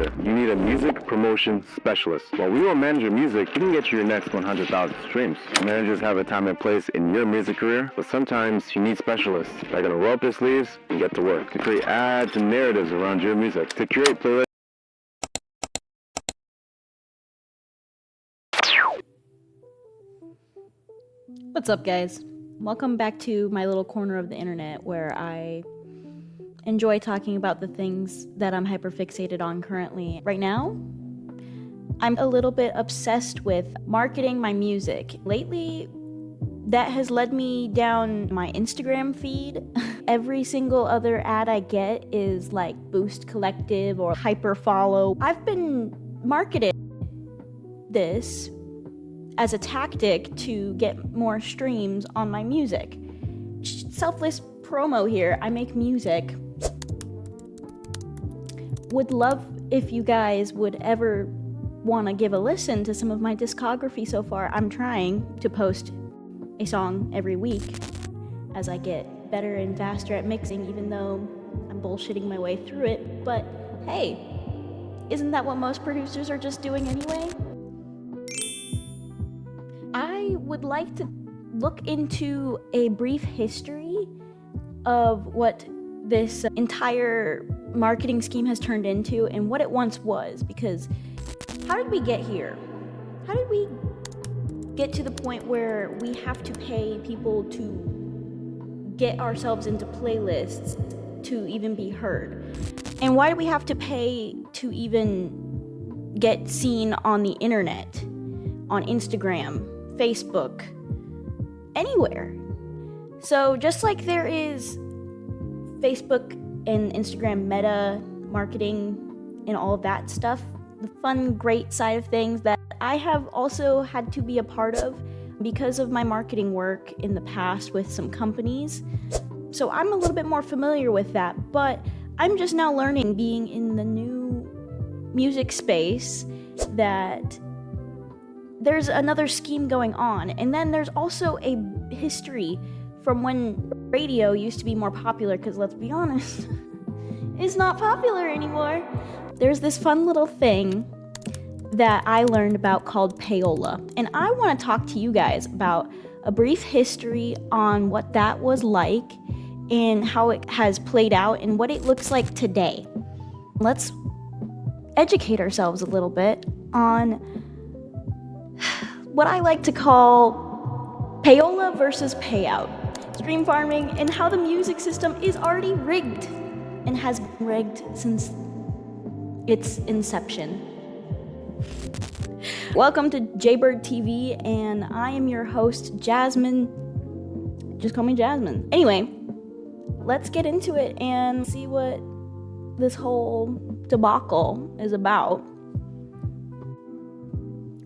manager. You need a music promotion specialist. While we will manage your music, we can get you your next 100,000 streams. Managers have a time and place in your music career, but sometimes you need specialists that are going to roll up their sleeves and get to work to create ads and narratives around your music, to curate playlists. What's up, guys? Welcome back to my little corner of the internet where I enjoy talking about the things that I'm hyperfixated on currently. Right now, I'm a little bit obsessed with marketing my music. Lately, that has led me down my Instagram feed. Every single other ad I get is like Boost Collective or Hyper Follow. I've been marketed this as a tactic to get more streams on my music. Selfless promo here. I make music. Would love if you guys would ever want to give a listen to some of my discography so far. I'm trying to post a song every week as I get better and faster at mixing, even though I'm bullshitting my way through it. But hey, isn't that what most producers are just doing anyway? I would like to look into a brief history of what this entire marketing scheme has turned into and what it once was, because how did we get here? How did we get to the point where we have to pay people to get ourselves into playlists to even be heard? And why do we have to pay to even get seen on the internet, on Instagram, Facebook, anywhere? So just like there is Facebook and Instagram meta marketing and all of that stuff, the fun, great side of things that I have also had to be a part of because of my marketing work in the past with some companies. So I'm a little bit more familiar with that, but I'm just now learning, being in the new music space, that there's another scheme going on. And then there's also a history from when radio used to be more popular, because let's be honest, it's not popular anymore. There's this fun little thing that I learned about called Payola. And I want to talk to you guys about a brief history on what that was like and how it has played out and what it looks like today. Let's educate ourselves a little bit on what I like to call payola versus payout, stream farming, and how the music system is already rigged and has been rigged since its inception. Welcome to Jaybird TV, and I am your host, Jasmine. Just call me Jasmine. Anyway, let's get into it and see what this whole debacle is about.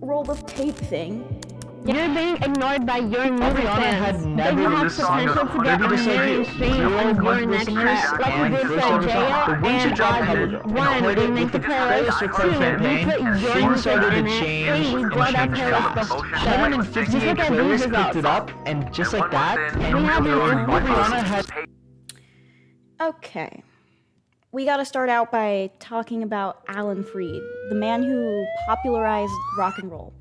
Roll the tape thing. You're being ignored by your music fans. Then you have potential to get a million streams on your next track. Like we did for Jaya and Audrey. One, we make the playlist. Two, we put your music in it. Three, we blow that playlist. 750 playlists picked it up, and just like that, we have Rihanna has... Okay. We gotta start out by talking about Alan Freed, the man who popularized rock and roll,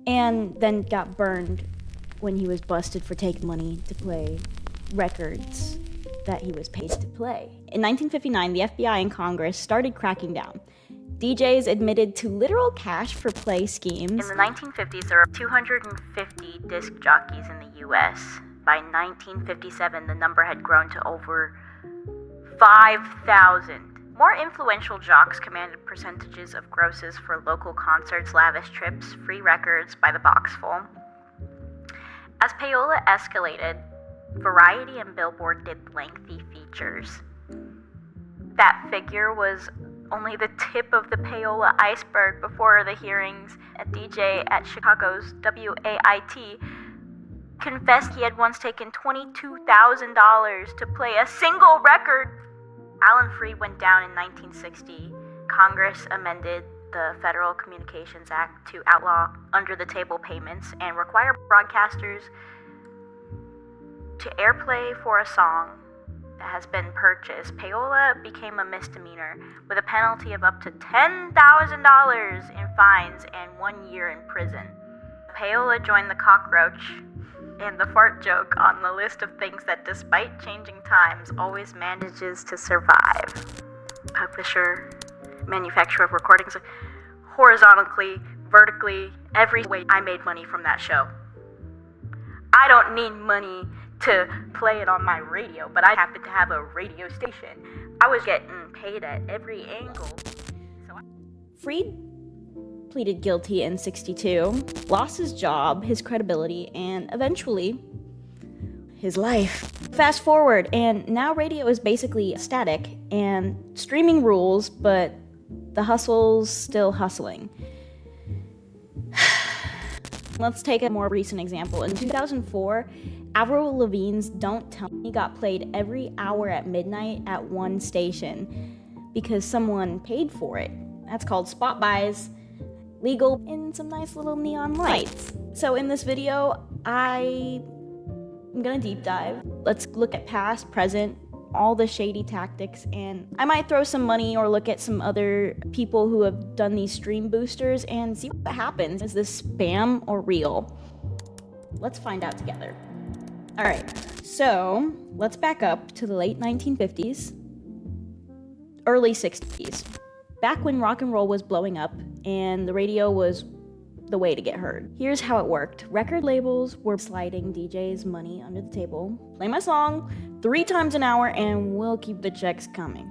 and then got burned when he was busted for taking money to play records that he was paid to play. In 1959, the FBI and Congress started cracking down. DJs admitted to literal cash for play schemes. In the 1950s, there were 250 disc jockeys in the US. By 1957, the number had grown to over 5,000. More influential jocks commanded percentages of grosses for local concerts, lavish trips, free records by the boxful. As payola escalated, Variety and Billboard did lengthy features. That figure was only the tip of the payola iceberg before the hearings. A DJ at Chicago's WAIT confessed he had once taken $22,000 to play a single record. Alan Freed went down in 1960. Congress amended the Federal Communications Act to outlaw under-the-table payments and require broadcasters to airplay for a song that has been purchased, Payola became a misdemeanor with a penalty of up to $10,000 in fines and 1 year in prison. Payola joined the cockroach and the fart joke on the list of things that, despite changing times, always manages to survive. Publisher, manufacturer of recordings, horizontally, vertically, every way I made money from that show. I don't need money to play it on my radio, but I happen to have a radio station. I was getting paid at every angle. Freed pleaded guilty in 1962, lost his job, his credibility, and eventually his life. Fast forward, and now radio is basically static, and streaming rules, but the hustle's still hustling. Let's take a more recent example. In 2004, Avril Lavigne's Don't Tell Me got played every hour at midnight at one station because someone paid for it. That's called spot buys, legal, and some nice little neon lights. So in this video, I'm gonna deep dive. Let's look at past, present, all the shady tactics, and I might throw some money or look at some other people who have done these stream boosters and see what happens. Is this spam or real? Let's find out together. All right, so let's back up to the late 1950s, early 60s, back when rock and roll was blowing up and the radio was the way to get heard. Here's how it worked. Record labels were sliding DJs money under the table. Play my song 3 times an hour and we'll keep the checks coming.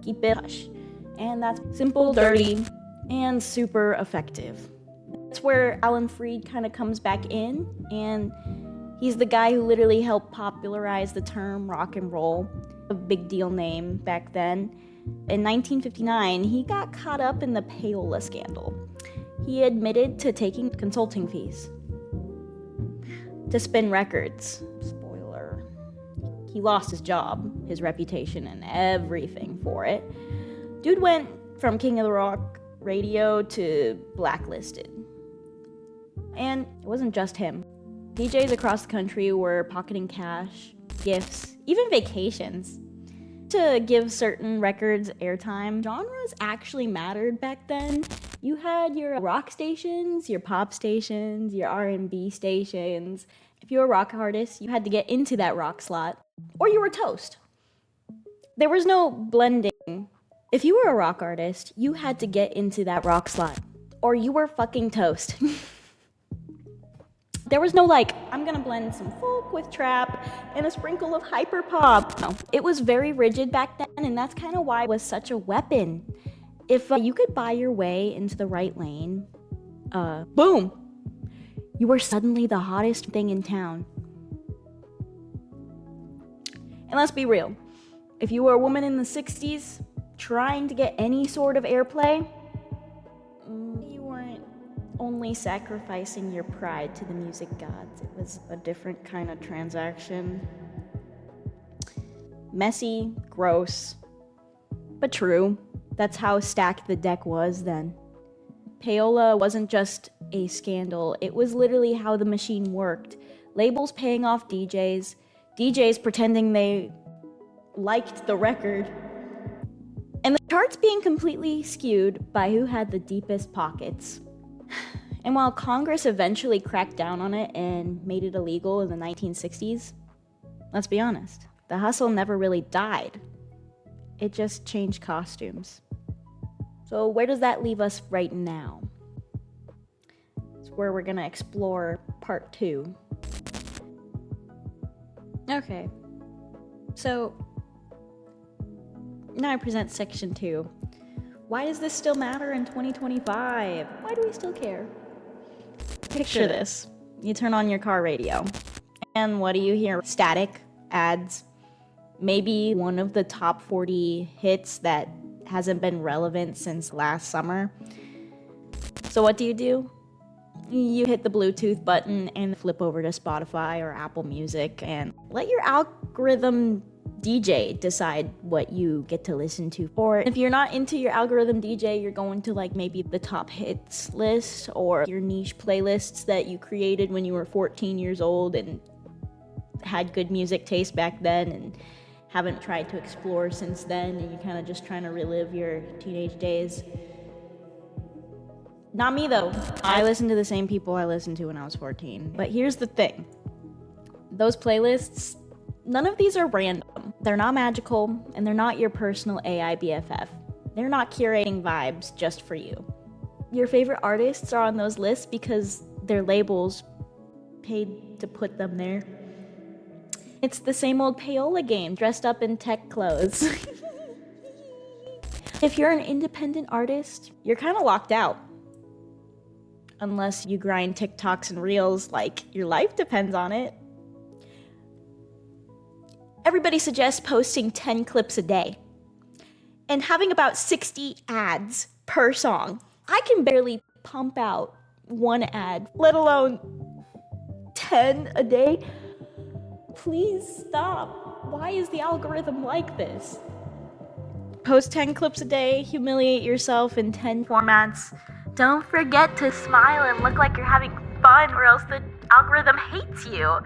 Keep it hush. And that's simple, dirty, and super effective. That's where Alan Freed kind of comes back in, and he's the guy who literally helped popularize the term rock and roll, a big deal name back then. In 1959, he got caught up in the Payola scandal. He admitted to taking consulting fees to spin records. Spoiler. He lost his job, his reputation, and everything for it. Dude went from King of the Rock radio to blacklisted. And it wasn't just him. DJs across the country were pocketing cash, gifts, even vacations to give certain records airtime. Genres actually mattered back then. You had your rock stations, your pop stations, your R&B stations. If you were a rock artist, you had to get into that rock slot, or you were toast. There was no blending. If you were a rock artist, you had to get into that rock slot, or you were fucking toast. There was no I'm gonna blend some folk with trap and a sprinkle of hyper pop. No, it was very rigid back then, and that's kind of why it was such a weapon. If you could buy your way into the right lane, boom, you were suddenly the hottest thing in town. And let's be real, if you were a woman in the 60s trying to get any sort of airplay, you weren't only sacrificing your pride to the music gods. It was a different kind of transaction. Messy, gross, but true. That's how stacked the deck was then. Payola wasn't just a scandal, it was literally how the machine worked. Labels paying off DJs, DJs pretending they liked the record, and the charts being completely skewed by who had the deepest pockets. And while Congress eventually cracked down on it and made it illegal in the 1960s, let's be honest, the hustle never really died. It just changed costumes. So where does that leave us right now? It's where we're gonna explore part 2. Okay, so now I present section 2. Why does this still matter in 2025? Why do we still care? Picture this. You turn on your car radio, and what do you hear? Static, ads, maybe one of the top 40 hits that hasn't been relevant since last summer. So what do? You hit the Bluetooth button and flip over to Spotify or Apple Music and let your algorithm DJ decide what you get to listen to. Or if you're not into your algorithm DJ, you're going to maybe the top hits list or your niche playlists that you created when you were 14 years old and had good music taste back then and haven't tried to explore since then and you're kind of just trying to relive your teenage days. Not me though. I listen to the same people I listened to when I was 14. But here's the thing. Those playlists, none of these are random. They're not magical, and they're not your personal AI BFF. They're not curating vibes just for you. Your favorite artists are on those lists because their labels paid to put them there. It's the same old Payola game, dressed up in tech clothes. If you're an independent artist, you're kind of locked out. Unless you grind TikToks and Reels like your life depends on it. Everybody suggests posting 10 clips a day and having about 60 ads per song. I can barely pump out one ad, let alone 10 a day. Please stop. Why is the algorithm like this? Post 10 clips a day, humiliate yourself in 10 formats. Don't forget to smile and look like you're having fun, or else the algorithm hates you.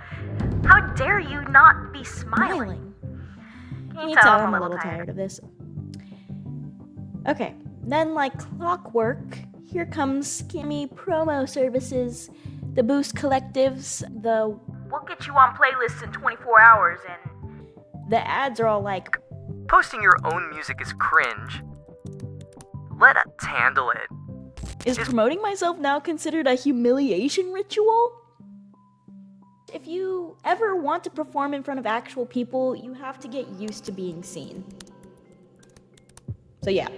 How dare you not be smiling? Can you tell I'm a little tired of this? Okay, then like clockwork, here comes scammy promo services, the boost collectives, the we'll get you on playlists in 24 hours, and the ads are all like, posting your own music is cringe. Let us handle it. Is promoting myself now considered a humiliation ritual? If you ever want to perform in front of actual people, you have to get used to being seen. So yeah,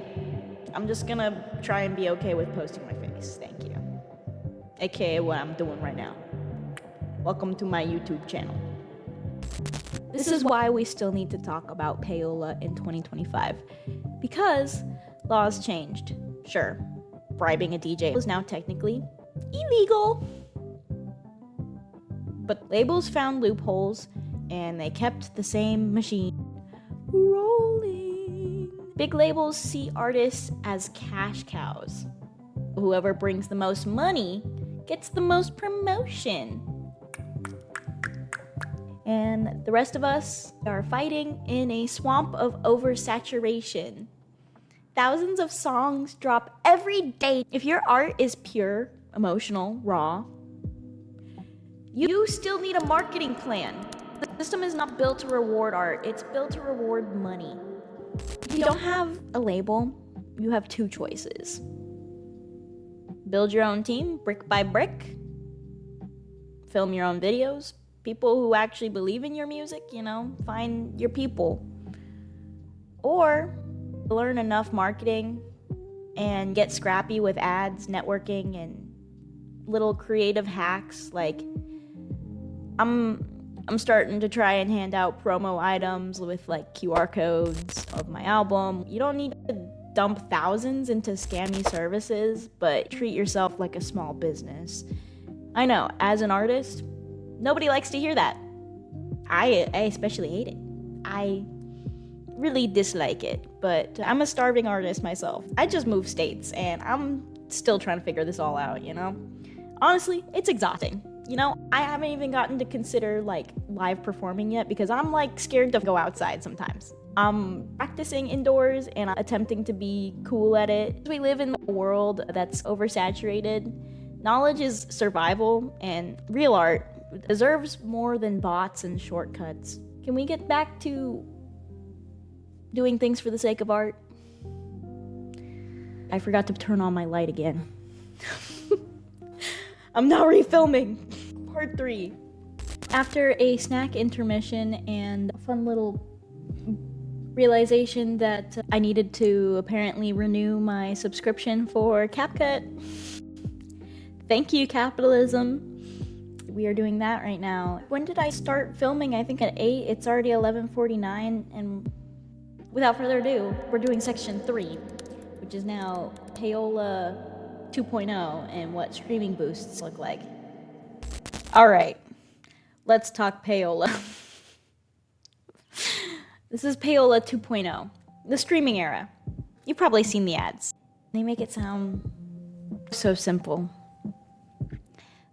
I'm just gonna try and be okay with posting my face, thank you. AKA what I'm doing right now. Welcome to my YouTube channel. This is why we still need to talk about Payola in 2025. Because laws changed, sure. Bribing a DJ is now technically illegal. But labels found loopholes, and they kept the same machine rolling. Big labels see artists as cash cows. Whoever brings the most money gets the most promotion. And the rest of us are fighting in a swamp of oversaturation. Thousands of songs drop every day. If your art is pure, emotional, raw, you still need a marketing plan. The system is not built to reward art, it's built to reward money. If you don't have a label, you have two choices. Build your own team, brick by brick. Film your own videos. People who actually believe in your music, find your people. Or learn enough marketing and get scrappy with ads, networking, and little creative hacks. Like, I'm starting to try and hand out promo items with like QR codes of my album. You don't need to dump thousands into scammy services, but treat yourself like a small business. I know, as an artist, nobody likes to hear that. I especially hate it. I really dislike it, but I'm a starving artist myself. I just moved states and I'm still trying to figure this all out, Honestly, it's exhausting. I haven't even gotten to consider like live performing yet because I'm like scared to go outside sometimes. I'm practicing indoors and attempting to be cool at it. We live in a world that's oversaturated. Knowledge is survival, and real art deserves more than bots and shortcuts. Can we get back to doing things for the sake of art? I forgot to turn on my light again. I'm now refilming. Part 3. After a snack intermission and a fun little realization that I needed to apparently renew my subscription for CapCut. Thank you, capitalism. We are doing that right now. When did I start filming? I think at 8. It's already 11:49, and without further ado, we're doing section 3, which is now Payola 2.0 and what streaming boosts look like. All right, let's talk Payola. This is Payola 2.0, the streaming era. You've probably seen the ads. They make it sound so simple.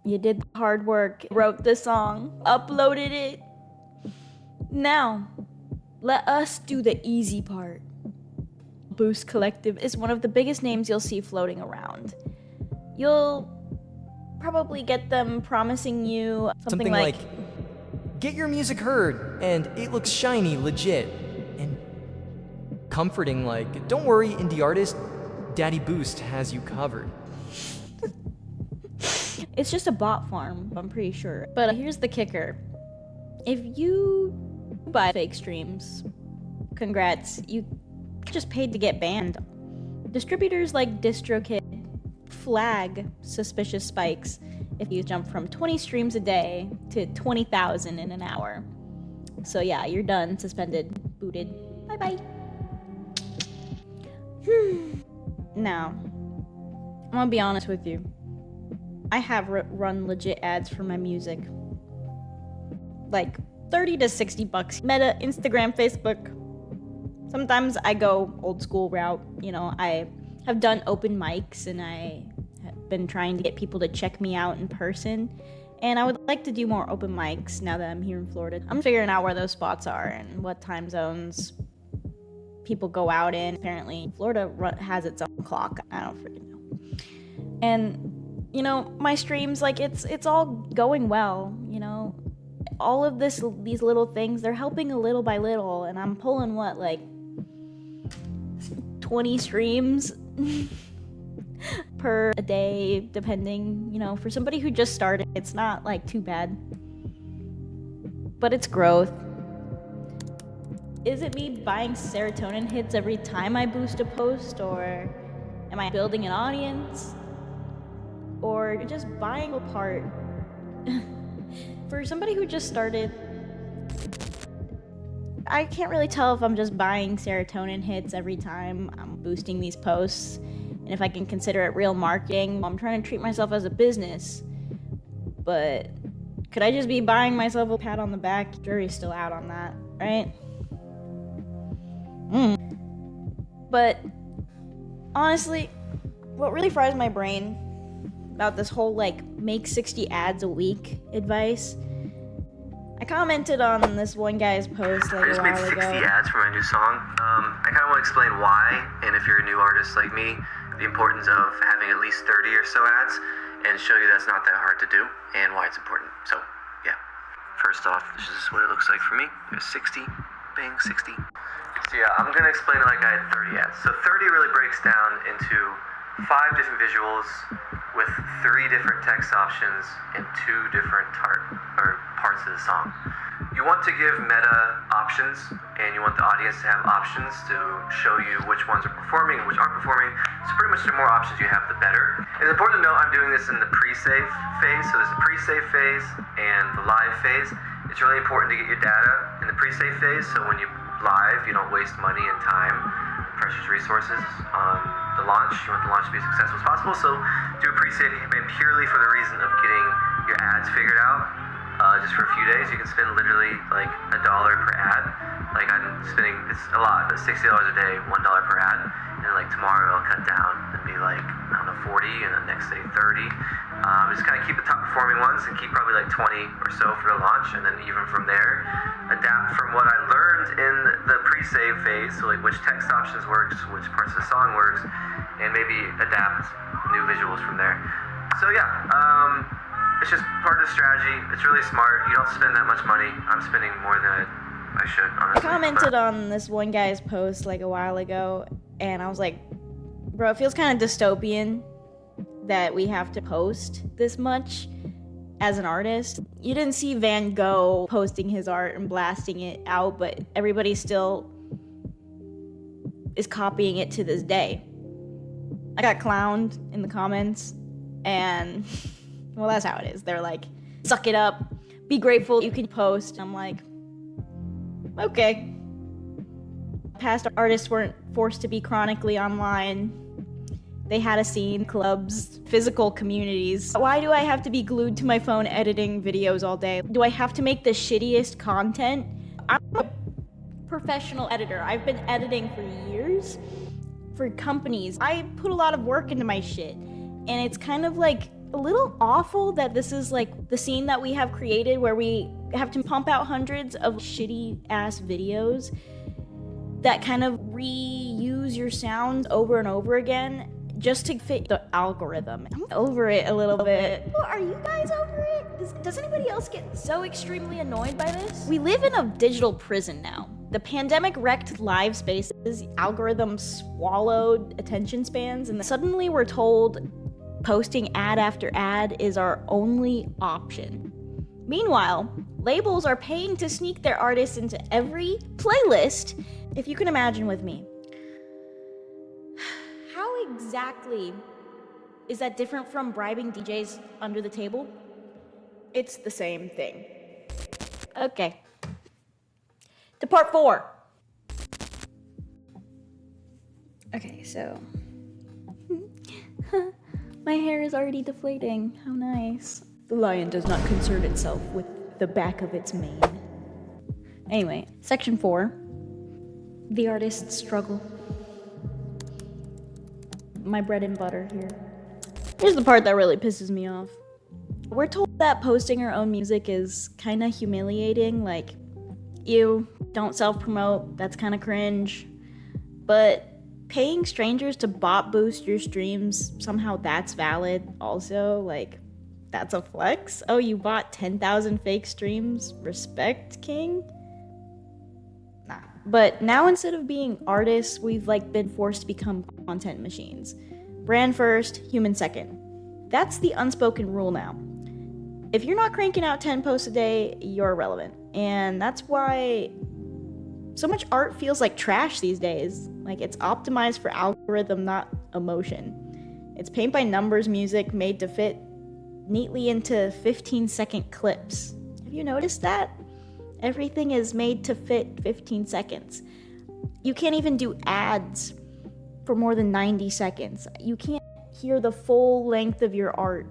You did the hard work, wrote the song, uploaded it. Now, Let us do the easy part. Boost Collective is one of the biggest names you'll see floating around. You'll probably get them promising you something like get your music heard, and it looks shiny, legit, and comforting like, don't worry, indie artist, Daddy Boost has you covered. It's just a bot farm, I'm pretty sure. But here's the kicker. If you buy fake streams, congrats, you just paid to get banned. Distributors like DistroKid flag suspicious spikes if you jump from 20 streams a day to 20,000 in an hour. So yeah, you're done, suspended, booted, bye-bye. Now, I'm gonna be honest with you. I have run legit ads for my music. Like 30 to 60 bucks. Meta, Instagram, Facebook. Sometimes I go old school route. You know, I have done open mics and I have been trying to get people to check me out in person. And I would like to do more open mics now that I'm here in Florida. I'm figuring out where those spots are and what time zones people go out in. Apparently, Florida has its own clock. I don't freaking know. And you know, my streams, like, it's all going well, you know? All of these little things, they're helping a little by little, and I'm pulling, what, like, 20 streams per a day, depending, you know? For somebody who just started, it's not, like, too bad. But it's growth. Is it me buying serotonin hits every time I boost a post, or am I building an audience? Or just buying a part. For somebody who just started, I can't really tell if I'm just buying serotonin hits every time I'm boosting these posts, and if I can consider it real marketing. I'm trying to treat myself as a business, but could I just be buying myself a pat on the back? Jury's still out on that, right? But honestly, what really fries my brain about this whole, like, make 60 ads a week advice. I commented on this one guy's post, like, a while ago. I just made 60 ads for my new song. I kind of want to explain why, and if you're a new artist like me, the importance of having at least 30 or so ads, and show you that's not that hard to do, and why it's important. So, yeah. First off, this is what it looks like for me. There's 60. Bang, 60. So yeah, I'm going to explain it like I had 30 ads. So 30 really breaks down into 5 different visuals with 3 different text options and 2 different parts of the song. You want to give Meta options, and you want the audience to have options to show you which ones are performing and which aren't performing. So pretty much the more options you have, the better. It's important to note I'm doing this in the pre-save phase. So there's the pre-save phase and the live phase. It's really important to get your data in the pre-save phase, so when you live, you don't waste money and time, precious resources on the launch. You want the launch to be as successful as possible, so do a pre-save campaign purely for the reason of getting your ads figured out. Just for a few days, you can spend literally like $1 per ad. Like I'm spending, it's a lot, but $60 a day, $1 per ad. And then like tomorrow I'll cut down and be like, I don't know, 40, and the next day 30. Just kind of keep the top performing ones and keep probably like 20 or so for the launch, and then even from there, adapt from what I learned in the pre-save phase, so like which text options works, which parts of the song works, and maybe adapt new visuals from there. So yeah, it's just part of the strategy. It's really smart. You don't spend that much money. I'm spending more than I should, honestly. I commented on this one guy's post like a while ago, and I was like, bro, it feels kind of dystopian that we have to post this much as an artist. You didn't see Van Gogh posting his art and blasting it out, but everybody still is copying it to this day. I got clowned in the comments, and well, that's how it is. They're like, suck it up, be grateful you can post. I'm like, okay. Past artists weren't forced to be chronically online. They had a scene, clubs, physical communities. Why do I have to be glued to my phone editing videos all day? Do I have to make the shittiest content? I'm a professional editor. I've been editing for years for companies. I put a lot of work into my shit, and it's kind of like a little awful that this is like the scene that we have created where we have to pump out hundreds of shitty ass videos that kind of reuse your sound over and over again just to fit the algorithm. I'm over it a little bit. Well, are you guys over it? Does anybody else get so extremely annoyed by this? We live in a digital prison now. The pandemic wrecked live spaces, algorithms swallowed attention spans, and suddenly we're told posting ad after ad is our only option. Meanwhile, labels are paying to sneak their artists into every playlist. If you can imagine with me, how exactly is that different from bribing DJs under the table? It's the same thing. Okay. To part 4. Okay, so my hair is already deflating. How nice. The lion does not concern itself with the back of its mane. Anyway, section 4. The artist's struggle. My bread and butter here. Here's the part that really pisses me off. We're told that posting our own music is kind of humiliating, like, ew, don't self-promote, that's kind of cringe. But paying strangers to bot boost your streams, somehow that's valid also, like, that's a flex? Oh, you bought 10,000 fake streams? Respect, king? Nah. But now instead of being artists, we've been forced to become content machines. Brand first, human second. That's the unspoken rule now. If you're not cranking out 10 posts a day, you're irrelevant. And that's why so much art feels like trash these days. Like, it's optimized for algorithm, not emotion. It's paint by numbers music made to fit neatly into 15-second clips. Have you noticed that? Everything is made to fit 15 seconds. You can't even do ads for more than 90 seconds. You can't hear the full length of your art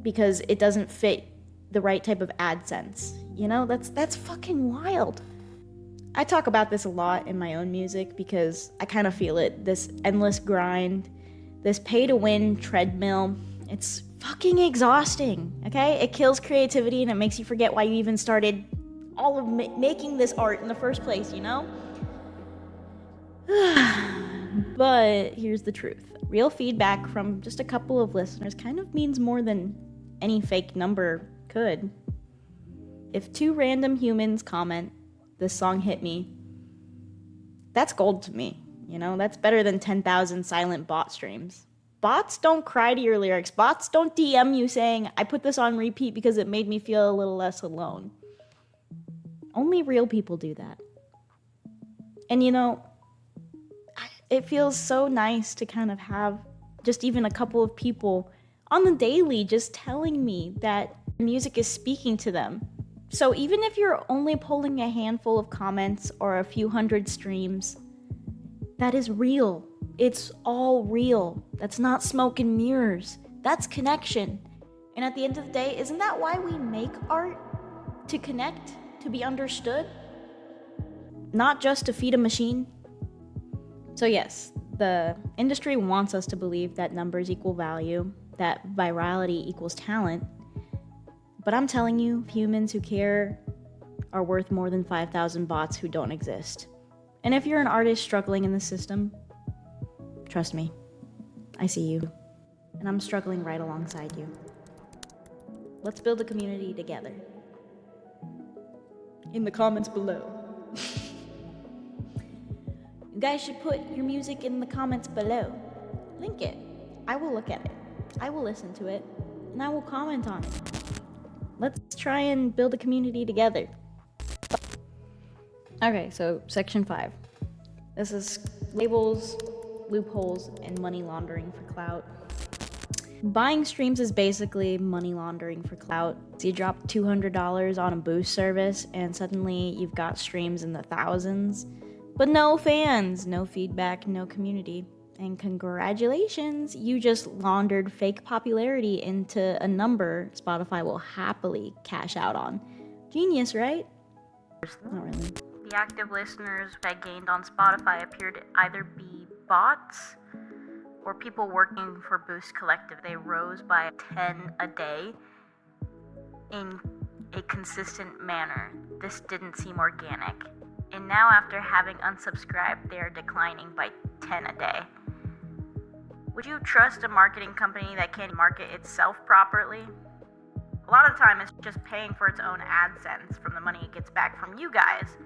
because it doesn't fit the right type of AdSense. You know, that's fucking wild. I talk about this a lot in my own music because I kind of feel it, this endless grind, this pay-to-win treadmill. It's fucking exhausting, okay? It kills creativity and it makes you forget why you even started all of making this art in the first place, you know? But here's the truth. Real feedback from just a couple of listeners kind of means more than any fake number could. If 2 random humans comment, "This song hit me," that's gold to me. You know, that's better than 10,000 silent bot streams. Bots don't cry to your lyrics. Bots don't DM you saying, "I put this on repeat because it made me feel a little less alone." Only real people do that. And you know, it feels so nice to kind of have just even a couple of people on the daily just telling me that music is speaking to them. So even if you're only pulling a handful of comments or a few hundred streams, that is real. It's all real. That's not smoke and mirrors. That's connection. And at the end of the day, isn't that why we make art? To connect, to be understood? Not just to feed a machine? So yes, the industry wants us to believe that numbers equal value, that virality equals talent. But I'm telling you, humans who care are worth more than 5,000 bots who don't exist. And if you're an artist struggling in the system, trust me, I see you. And I'm struggling right alongside you. Let's build a community together. In the comments below. You guys should put your music in the comments below. Link it. I will look at it. I will listen to it. And I will comment on it. Let's try and build a community together. Okay, so section 5. This is labels, loopholes, and money laundering for clout. Buying streams is basically money laundering for clout. So you drop $200 on a boost service, and suddenly you've got streams in the thousands. But no fans, no feedback, no community. And congratulations, you just laundered fake popularity into a number Spotify will happily cash out on. Genius, right? Not really. The active listeners I gained on Spotify appear to either be bots or people working for Boost Collective. They rose by 10 a day in a consistent manner. This didn't seem organic. And now after having unsubscribed, they are declining by 10 a day. Would you trust a marketing company that can't market itself properly? A lot of the time it's just paying for its own AdSense from the money it gets back from you guys.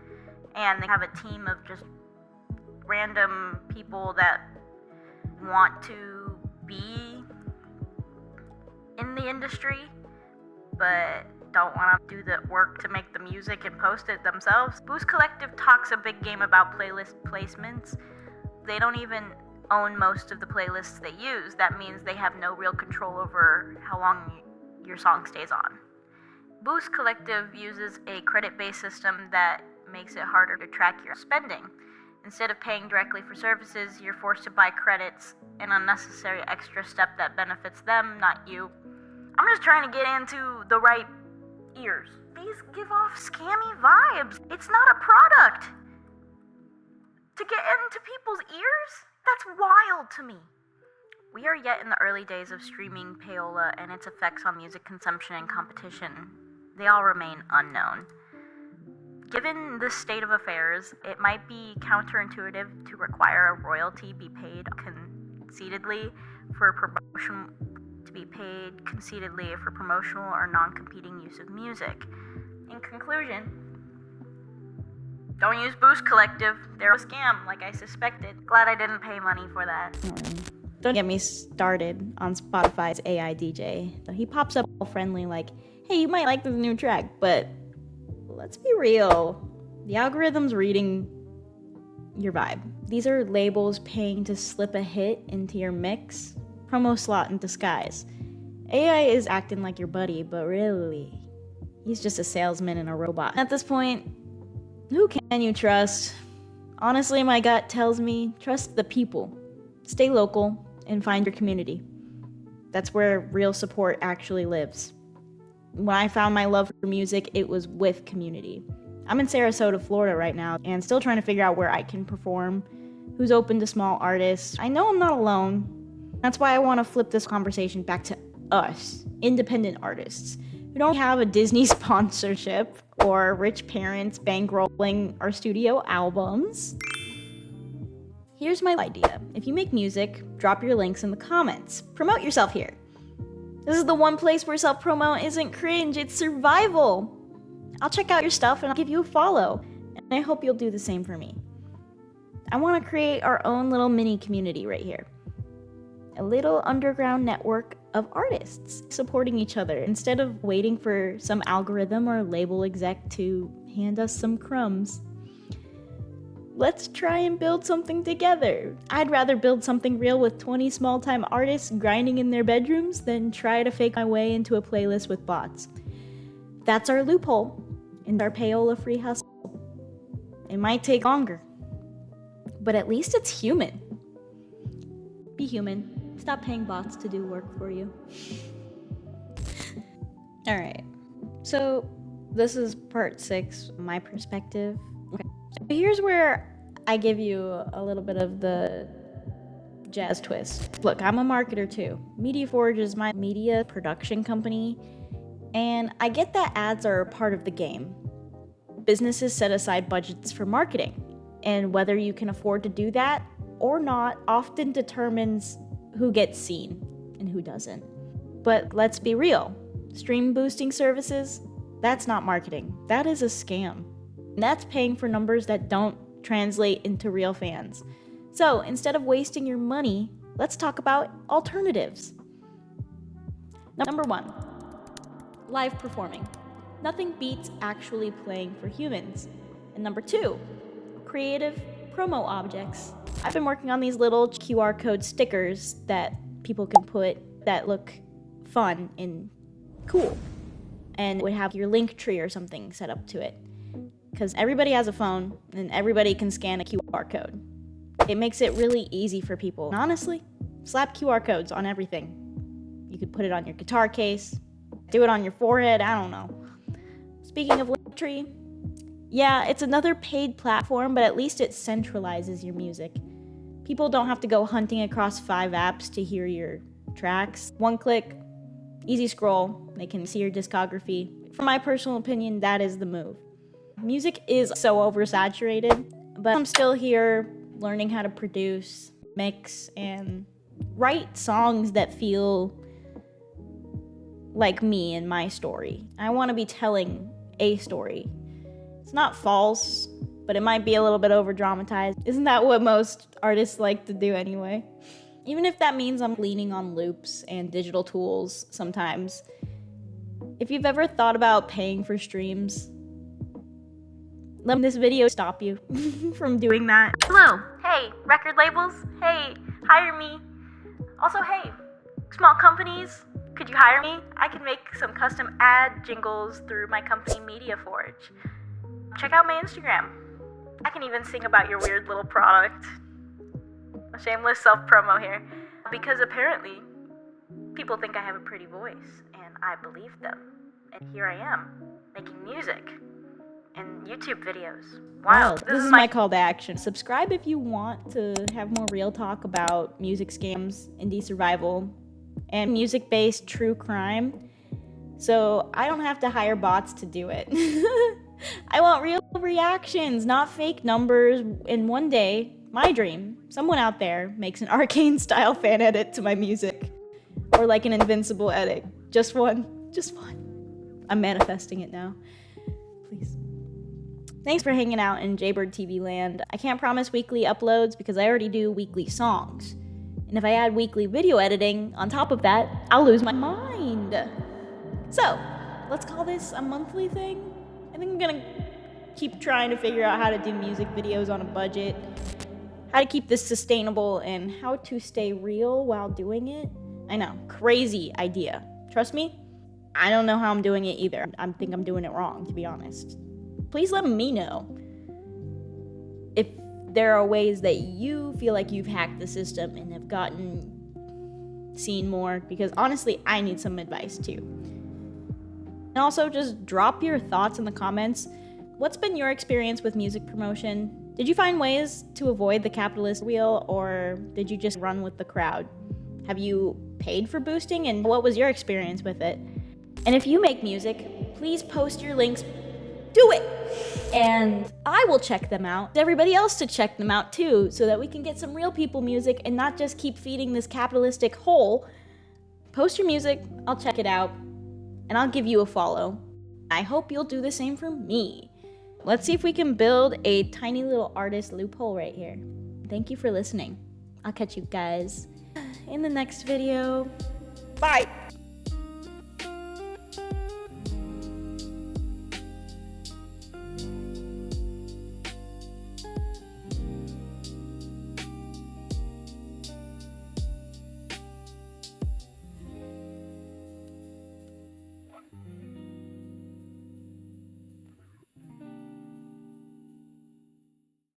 And they have a team of just random people that want to be in the industry, but don't want to do the work to make the music and post it themselves. Boost Collective talks a big game about playlist placements. They don't even own most of the playlists they use. That means they have no real control over how long your song stays on. Boost Collective uses a credit-based system that makes it harder to track your spending. Instead of paying directly for services, you're forced to buy credits, an unnecessary extra step that benefits them, not you. I'm just trying to get into the right ears. These give off scammy vibes. It's not a product. To get into people's ears? That's wild to me. We are yet in the early days of streaming Payola and its effects on music consumption and competition. They all remain unknown. Given this state of affairs, it might be counterintuitive to require a royalty be paid conceitedly for promotional or non-competing use of music. In conclusion, don't use Boost Collective. They're a scam, like I suspected. Glad I didn't pay money for that. Don't get me started on Spotify's AI DJ. He pops up all friendly like, hey, you might like this new track, but let's be real. The algorithm's reading your vibe. These are labels paying to slip a hit into your mix. Promo slot in disguise. AI is acting like your buddy, but really, he's just a salesman and a robot. At this point, who can you trust? Honestly, my gut tells me trust the people. Stay local and find your community. That's where real support actually lives. When I found my love for music, it was with community. I'm in Sarasota, Florida right now, and still trying to figure out where I can perform, who's open to small artists. I know I'm not alone. That's why I want to flip this conversation back to us, independent artists, who don't have a Disney sponsorship or rich parents bankrolling our studio albums. Here's my idea. If you make music, drop your links in the comments. Promote yourself here. This is the one place where self-promo isn't cringe, it's survival. I'll check out your stuff and I'll give you a follow. And I hope you'll do the same for me. I want to create our own little mini community right here. A little underground network of artists supporting each other instead of waiting for some algorithm or label exec to hand us some crumbs. Let's try and build something together. I'd rather build something real with 20 small-time artists grinding in their bedrooms than try to fake my way into a playlist with bots. That's our loophole and our Payola free hustle. It might take longer, but at least it's human. Be human. Stop paying bots to do work for you. All right, so this is part 6, my perspective. Okay. So here's where I give you a little bit of the jazz twist. Look, I'm a marketer too. MediaForge is my media production company, and I get that ads are a part of the game. Businesses set aside budgets for marketing, and whether you can afford to do that or not often determines who gets seen and who doesn't. But let's be real. Stream boosting services, that's not marketing. That is a scam. And that's paying for numbers that don't translate into real fans. So instead of wasting your money, let's talk about alternatives. Number 1, live performing. Nothing beats actually playing for humans. And number 2, creative promo objects. I've been working on these little QR code stickers that people can put that look fun and cool. And would have your link tree or something set up to it. Because everybody has a phone and everybody can scan a QR code. It makes it really easy for people. And honestly, slap QR codes on everything. You could put it on your guitar case, do it on your forehead, I don't know. Speaking of Linktree, yeah, it's another paid platform, but at least it centralizes your music. People don't have to go hunting across 5 apps to hear your tracks. One click, easy scroll, they can see your discography. For my personal opinion, that is the move. music is so oversaturated, but I'm still here learning how to produce, mix, and write songs that feel like me and my story. I want to be telling a story. It's not false, but it might be a little bit over dramatized. Isn't that what most artists like to do anyway? Even if that means I'm leaning on loops and digital tools sometimes. If you've ever thought about paying for streams, let this video stop you from doing that. Hello. Hey, record labels. Hey, hire me. Also, hey, small companies, could you hire me? I can make some custom ad jingles through my company MediaForge. Check out my Instagram. I can even sing about your weird little product. A shameless self-promo here. Because apparently, people think I have a pretty voice, and I believe them. And here I am, making music and YouTube videos. Wow, this is my call to action. Subscribe if you want to have more real talk about music scams, indie survival, and music-based true crime. So I don't have to hire bots to do it. I want real reactions, not fake numbers. And one day, my dream, someone out there makes an Arcane-style fan edit to my music. Or like an Invincible edit. Just one. Just one. I'm manifesting it now. Please. Thanks for hanging out in Jaybird TV land. I can't promise weekly uploads because I already do weekly songs. And if I add weekly video editing on top of that, I'll lose my mind. So, let's call this a monthly thing. I think I'm gonna keep trying to figure out how to do music videos on a budget, how to keep this sustainable, and how to stay real while doing it. I know, crazy idea. Trust me, I don't know how I'm doing it either. I think I'm doing it wrong, to be honest. Please let me know if there are ways that you feel like you've hacked the system and have seen more, because honestly, I need some advice too. And also, just drop your thoughts in the comments. What's been your experience with music promotion? Did you find ways to avoid the capitalist wheel, or did you just run with the crowd? Have you paid for boosting, and what was your experience with it? And if you make music, please post your links. Do it! And I will check them out. Everybody else to check them out too, so that we can get some real people music and not just keep feeding this capitalistic hole. Post your music, I'll check it out, and I'll give you a follow. I hope you'll do the same for me. Let's see if we can build a tiny little artist loophole right here. Thank you for listening. I'll catch you guys in the next video. Bye!